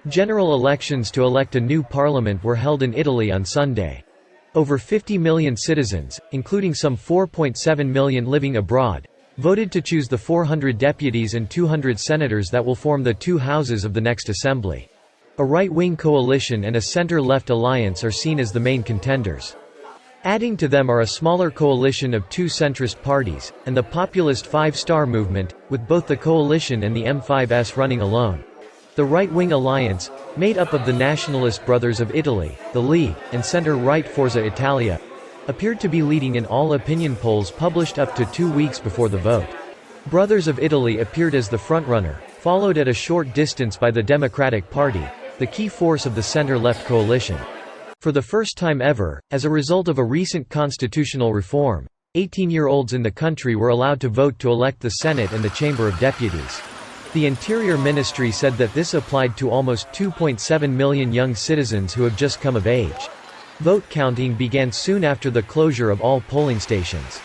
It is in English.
General elections to elect a new parliament were held in Italy on Sunday. Over 50 million citizens, including some 4.7 million living abroad, voted to choose the 400 deputies and 200 senators that will form the two houses of the next assembly. A right-wing coalition and a center-left alliance are seen as the main contenders. Adding to them are a smaller coalition of two centrist parties, and the populist Five Star Movement, with both the coalition and the M5S running alone. The right-wing alliance, made up of the Nationalist Brothers of Italy, the League, and center-right Forza Italia, appeared to be leading in all opinion polls published up to 2 weeks before the vote. Brothers of Italy appeared as the frontrunner, followed at a short distance by the Democratic Party, the key force of the center-left coalition. For the first time ever, as a result of a recent constitutional reform, 18-year-olds in the country were allowed to vote to elect the Senate and the Chamber of Deputies. The Interior Ministry said that this applied to almost 2.7 million young citizens who have just come of age. Vote counting began soon after the closure of all polling stations.